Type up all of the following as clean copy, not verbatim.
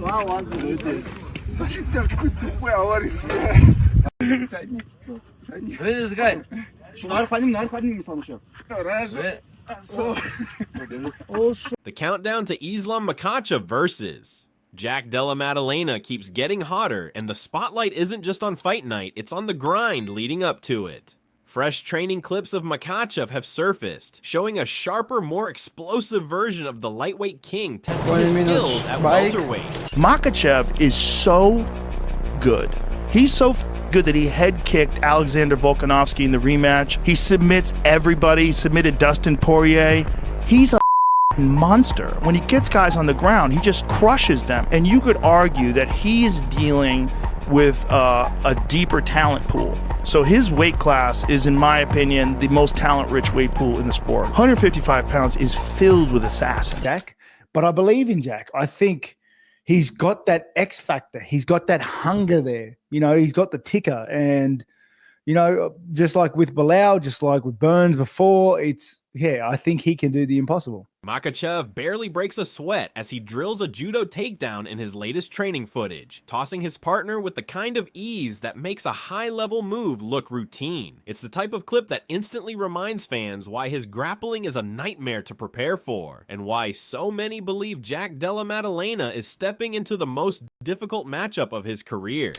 The countdown to Islam Makhachev versus Jack Della Maddalena keeps getting hotter, and the spotlight isn't just on fight night, it's on the grind leading up to it. Fresh training clips of Makhachev have surfaced, showing a sharper, more explosive version of the lightweight king testing his skills at welterweight. Makhachev is so good. He's so good that he head kicked Alexander Volkanovski in the rematch. He submits everybody. He submitted Dustin Poirier. He's a monster. When he gets guys on the ground, he just crushes them. And you could argue that he is dealing with a deeper talent pool. So his weight class is, in my opinion, the most talent-rich weight pool in the sport. 155 pounds is filled with assassins. Jack, but I believe in Jack. I think he's got that X factor. He's got that hunger there. You know, he's got the ticker. And, you know, just like with Bilal, just like with Burns before, I think he can do the impossible. Makhachev barely breaks a sweat as he drills a judo takedown in his latest training footage, tossing his partner with the kind of ease that makes a high-level move look routine. It's the type of clip that instantly reminds fans why his grappling is a nightmare to prepare for, and why so many believe Jack Della Maddalena is stepping into the most difficult matchup of his career.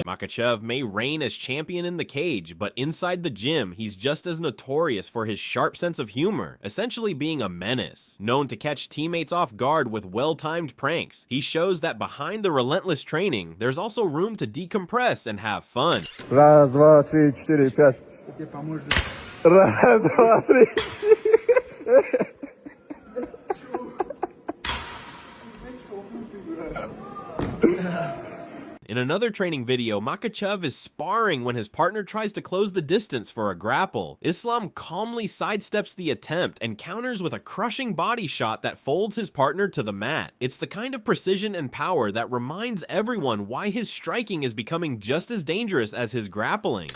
Makhachev may reign as champion in the cage, but inside the gym, he's just as notorious for his sharp sense of humor, essentially being a menace. Known to catch teammates off guard with well-timed pranks, he shows that behind the relentless training, there's also room to decompress and have fun. Раз, два, три, четыре, пять. Раз, два, три. In another training video, Makhachev is sparring when his partner tries to close the distance for a grapple. Islam calmly sidesteps the attempt and counters with a crushing body shot that folds his partner to the mat. It's the kind of precision and power that reminds everyone why his striking is becoming just as dangerous as his grappling.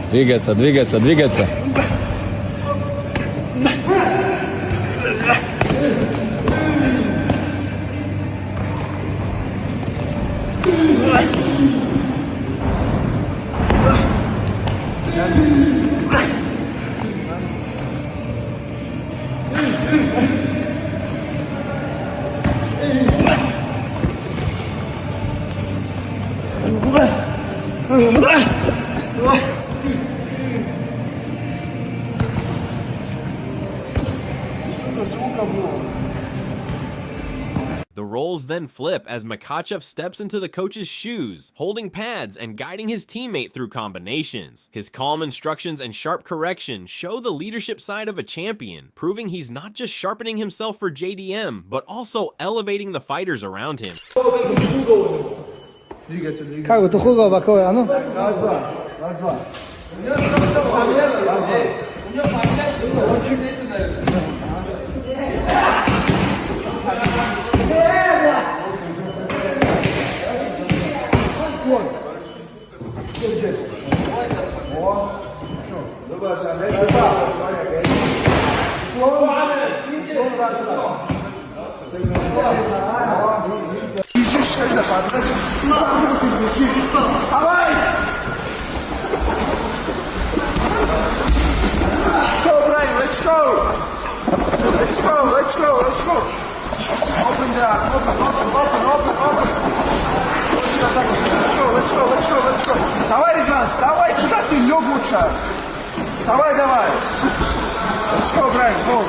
Двигаться, двигаться, двигаться. The roles then flip as Makhachev steps into the coach's shoes, holding pads and guiding his teammate through combinations. His calm instructions and sharp correction show the leadership side of a champion, proving he's not just sharpening himself for JDM, but also elevating the fighters around him. Давай, Рязан, вставай, куда ты, ёбуча? Вставай, давай. Let's go, Brian, go.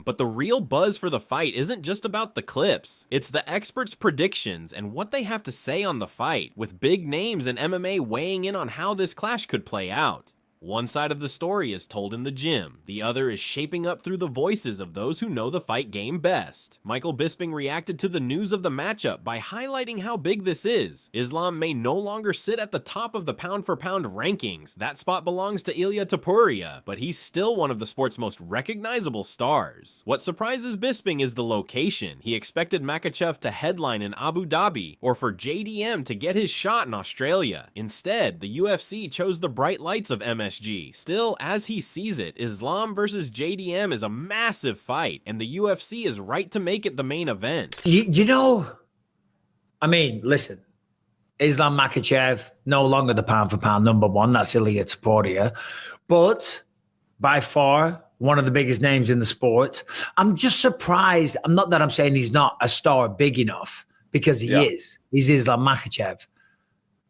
But the real buzz for the fight isn't just about the clips. It's the experts' predictions and what they have to say on the fight, with big names in MMA weighing in on how this clash could play out. One side of the story is told in the gym, the other is shaping up through the voices of those who know the fight game best. Michael Bisping reacted to the news of the matchup by highlighting how big this is. Islam may no longer sit at the top of the pound-for-pound rankings. That spot belongs to Ilia Topuria, but he's still one of the sport's most recognizable stars. What surprises Bisping is the location. He expected Makhachev to headline in Abu Dhabi, or for JDM to get his shot in Australia. Instead, the UFC chose the bright lights of MSG. Still, as he sees it, Islam versus JDM is a massive fight, and the UFC is right to make it the main event. You know, I mean, listen, Islam Makhachev, no longer the pound-for-pound number one. That's Ilia Topuria. But by far, one of the biggest names in the sport. I'm just surprised. Not that I'm saying he's not a star big enough, because he is. He's Islam Makhachev.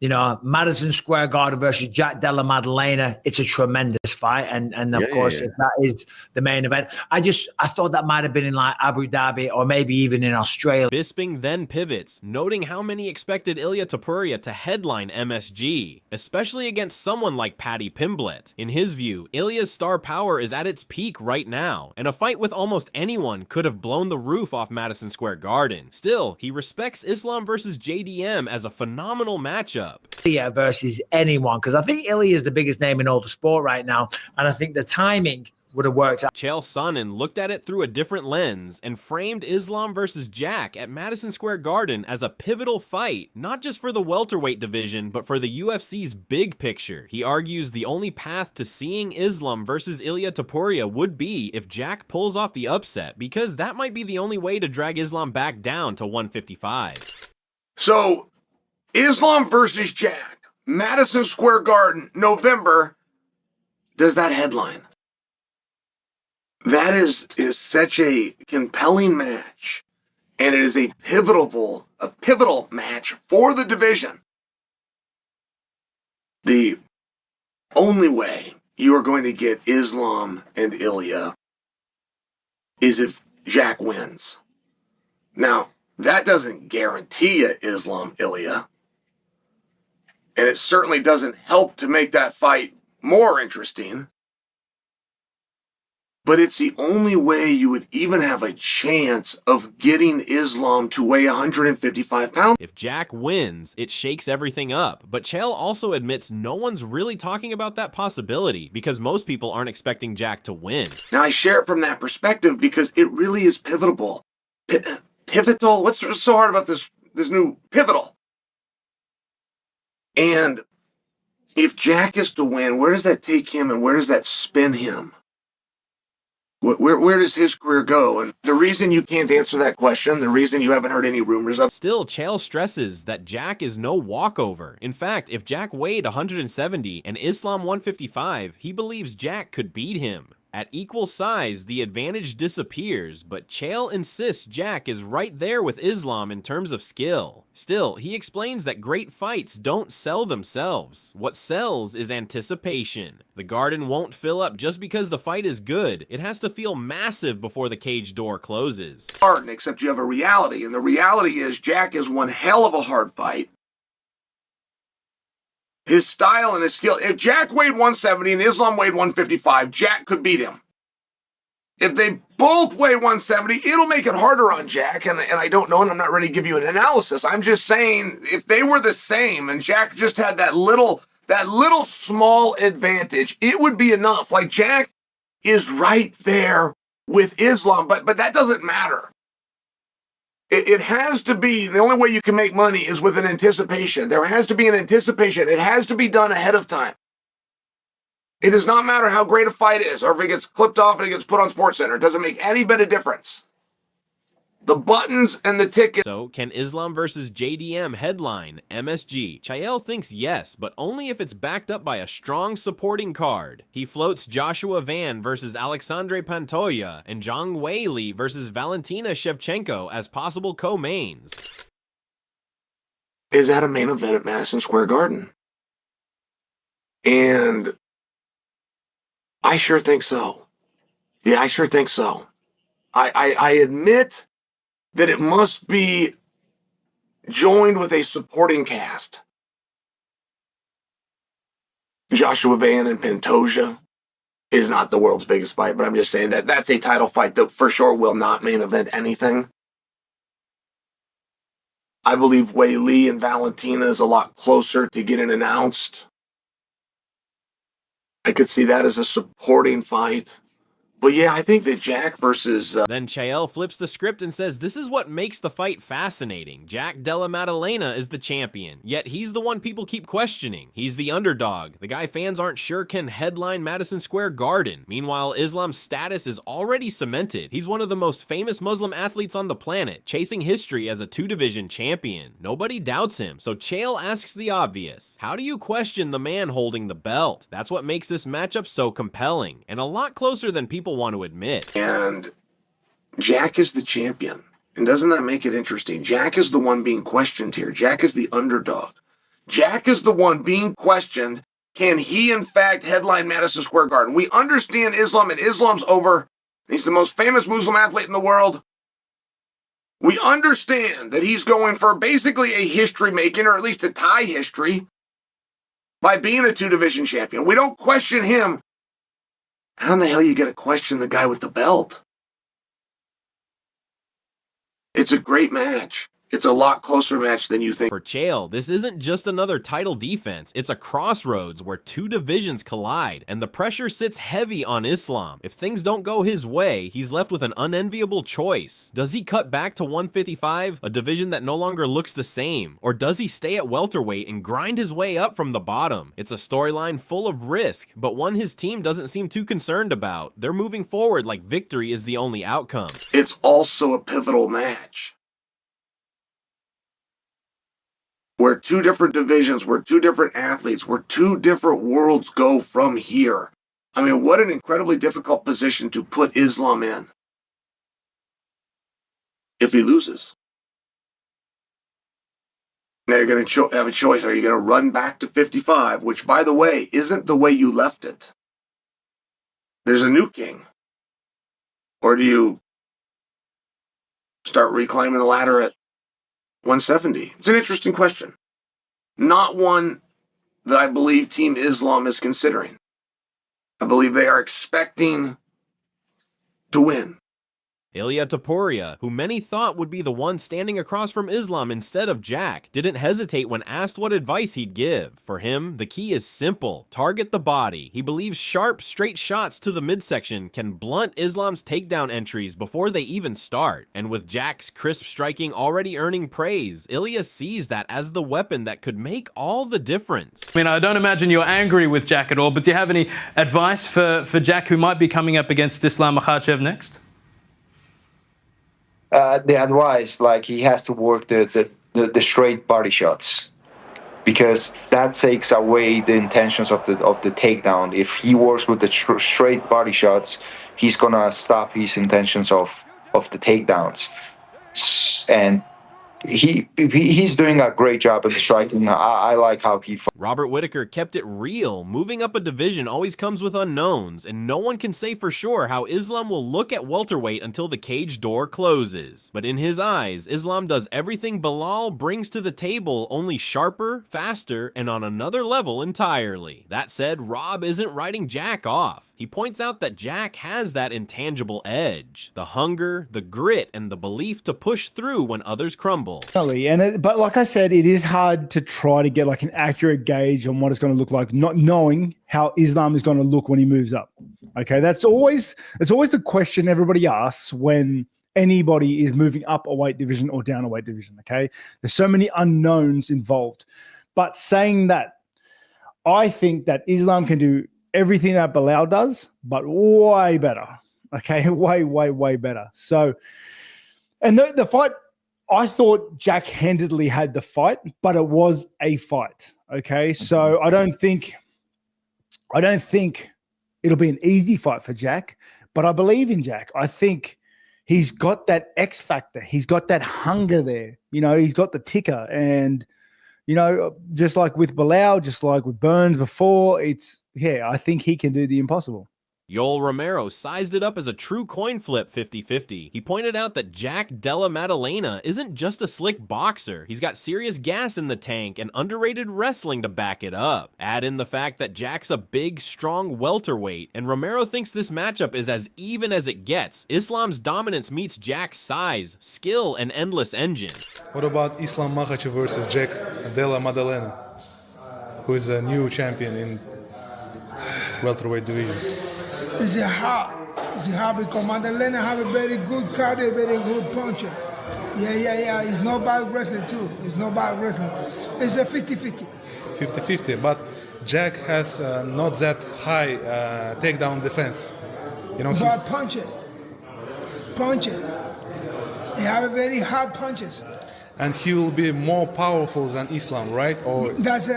You know, Madison Square Garden versus Jack Della Maddalena. It's a tremendous fight. And of course, if that is the main event, I thought that might have been in like Abu Dhabi or maybe even in Australia. Bisping then pivots, noting how many expected Ilia Topuria to headline MSG, especially against someone like Paddy Pimblett. In his view, Ilia's star power is at its peak right now, and a fight with almost anyone could have blown the roof off Madison Square Garden. Still, he respects Islam versus JDM as a phenomenal matchup. Ilya versus anyone, because I think Ilya is the biggest name in all the sport right now, and I think the timing would have worked out. Chael Sonnen looked at it through a different lens and framed Islam versus Jack at Madison Square Garden as a pivotal fight, not just for the welterweight division, but for the UFC's big picture. He argues the only path to seeing Islam versus Ilia Topuria would be if Jack pulls off the upset, because that might be the only way to drag Islam back down to 155. So, Islam versus Jack, Madison Square Garden, November, does that headline? That is such a compelling match, and it is a pivotal match for the division. The only way you are going to get Islam and Ilya is if Jack wins. Now, that doesn't guarantee you Islam Ilya. And it certainly doesn't help to make that fight more interesting. But it's the only way you would even have a chance of getting Islam to weigh 155 pounds. If Jack wins, it shakes everything up. But Chael also admits no one's really talking about that possibility, because most people aren't expecting Jack to win. Now, I share it from that perspective because it really is pivotal. Pivotal? What's so hard about this new pivotal? And if Jack is to win, where does that take him and where does that spin him? Where does his career go? And the reason you can't answer that question, the reason you haven't heard any rumors of... Still, Chael stresses that Jack is no walkover. In fact, if Jack weighed 170 and Islam 155, he believes Jack could beat him. At equal size, the advantage disappears, but Chael insists Jack is right there with Islam in terms of skill. Still, he explains that great fights don't sell themselves. What sells is anticipation. The Garden won't fill up just because the fight is good. It has to feel massive before the cage door closes. Except you have a reality, and the reality is Jack is one hell of a hard fight. His style and his skill. If Jack weighed 170 and Islam weighed 155, Jack could beat him. If they both weigh 170, it'll make it harder on Jack. And I don't know, and I'm not ready to give you an analysis. I'm just saying, if they were the same and Jack just had that little small advantage, it would be enough. Like, Jack is right there with Islam, but that doesn't matter. It has to be, the only way you can make money is with an anticipation. There has to be an anticipation. It has to be done ahead of time. It does not matter how great a fight is, or if it gets clipped off and it gets put on SportsCenter. It doesn't make any bit of difference. The buttons and the tickets. So, can Islam versus JDM headline MSG? Chael thinks yes, but only if it's backed up by a strong supporting card. He floats Joshua Van versus Alexandre Pantoja and Zhang Weili versus Valentina Shevchenko as possible co-mains. Is that a main event at Madison Square Garden? And I sure think so. Yeah, I sure think so. I admit that it must be joined with a supporting cast. Joshua Van and Pantoja is not the world's biggest fight, but I'm just saying that that's a title fight that for sure will not main event anything. I believe Wei Li and Valentina is a lot closer to getting announced. I could see that as a supporting fight. But yeah, I think that Jack versus... Then Chael flips the script and says this is what makes the fight fascinating. Jack Della Maddalena is the champion, yet he's the one people keep questioning. He's the underdog, the guy fans aren't sure can headline Madison Square Garden. Meanwhile, Islam's status is already cemented. He's one of the most famous Muslim athletes on the planet, chasing history as a two-division champion. Nobody doubts him, so Chael asks the obvious. How do you question the man holding the belt? That's what makes this matchup so compelling, and a lot closer than people want to admit. And Jack is the champion. And doesn't that make it interesting? Jack is the one being questioned here. Jack is the underdog. Jack is the one being questioned. Can he, in fact, headline Madison Square Garden? We understand Islam, and Islam's over. He's the most famous Muslim athlete in the world. We understand that he's going for basically a history making, or at least a tie history, by being a two-division champion. We don't question him. How in the hell are you going to question the guy with the belt? It's a great match. It's a lot closer match than you think. For Chael, this isn't just another title defense, it's a crossroads where two divisions collide, and the pressure sits heavy on Islam. If things don't go his way, he's left with an unenviable choice. Does he cut back to 155, a division that no longer looks the same? Or does he stay at welterweight and grind his way up from the bottom? It's a storyline full of risk, but one his team doesn't seem too concerned about. They're moving forward like victory is the only outcome. It's also a pivotal match. We're two different divisions, we're two different athletes, we're two different worlds go from here. I mean, what an incredibly difficult position to put Islam in if he loses. Now you're going to have a choice. Are you going to run back to 55, which, by the way, isn't the way you left it? There's a new king. Or do you start reclaiming the ladder at 170? It's an interesting question. Not one that I believe Team Islam is considering. I believe they are expecting to win. Ilia Topuria, who many thought would be the one standing across from Islam instead of Jack, didn't hesitate when asked what advice he'd give. For him, the key is simple. Target the body. He believes sharp, straight shots to the midsection can blunt Islam's takedown entries before they even start. And with Jack's crisp striking already earning praise, Ilia sees that as the weapon that could make all the difference. I mean, I don't imagine you're angry with Jack at all, but do you have any advice for Jack, who might be coming up against Islam Makhachev next? The advice, like, he has to work the straight body shots, because that takes away the intentions of the takedown. If he works with the straight body shots, he's gonna stop his intentions of the takedowns. And he's doing a great job in the striking. I like how he fought. Robert Whittaker kept it real. Moving up a division always comes with unknowns, and no one can say for sure how Islam will look at welterweight until the cage door closes. But in his eyes, Islam does everything Bilal brings to the table, only sharper, faster, and on another level entirely. That said, Rob isn't writing Jack off. He points out that Jack has that intangible edge, the hunger, the grit, and the belief to push through when others crumble. But like I said, it is hard to try to get like an accurate gauge on what it's going to look like, not knowing how Islam is going to look when he moves up. Okay, it's always the question everybody asks when anybody is moving up a weight division or down a weight division. Okay, there's so many unknowns involved. But saying that, I think that Islam can do everything that Bilal does, but way better. Okay, way better. So, and the fight, I thought Jack handedly had the fight, but it was a fight. Okay, so I don't think it'll be an easy fight for Jack, but I believe in Jack. I think he's got that X factor. He's got that hunger there. He's got the ticker, and just like with Bilal, just like with Burns before, I think he can do the impossible. Yoel Romero sized it up as a true coin flip 50-50. He pointed out that Jack Della Maddalena isn't just a slick boxer, he's got serious gas in the tank and underrated wrestling to back it up. Add in the fact that Jack's a big, strong welterweight, and Romero thinks this matchup is as even as it gets. Islam's dominance meets Jack's size, skill, and endless engine. What about Islam Makhachev versus Jack Della Maddalena, who is a new champion in welterweight division? It's hard because Maddalena have a very good cardio, very good puncher. Yeah. He's not bad wrestling too. It's not bad wrestling. It's a 50-50. 50-50, but Jack has not that high takedown defense. You know, but punch it. He have a very hard punches. And he will be more powerful than Islam, right? Or that's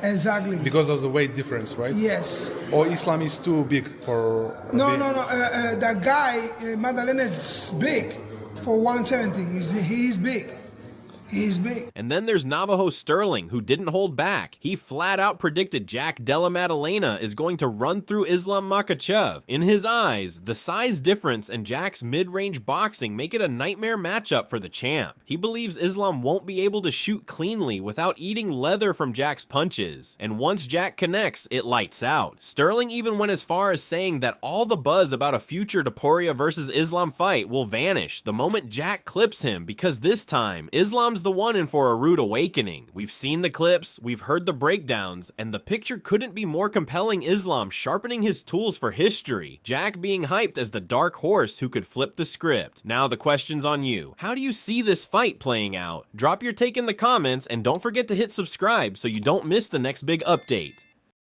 exactly because of the weight difference, right? Yes. Or Islam is too big for. No. That guy Maddalena is big for 170. He's big. He's big. And then there's Navajo Sterling, who didn't hold back. He flat out predicted Jack Della Maddalena is going to run through Islam Makhachev. In his eyes, the size difference and Jack's mid-range boxing make it a nightmare matchup for the champ. He believes Islam won't be able to shoot cleanly without eating leather from Jack's punches. And once Jack connects, it lights out. Sterling even went as far as saying that all the buzz about a future Topuria versus Islam fight will vanish the moment Jack clips him, because this time, Islam's the one in for a rude awakening. We've seen the clips, we've heard the breakdowns, and the picture couldn't be more compelling. Islam sharpening his tools for history, Jack being hyped as the dark horse who could flip the script. Now the question's on you. How do you see this fight playing out? Drop your take in the comments, and don't forget to hit subscribe so you don't miss the next big update.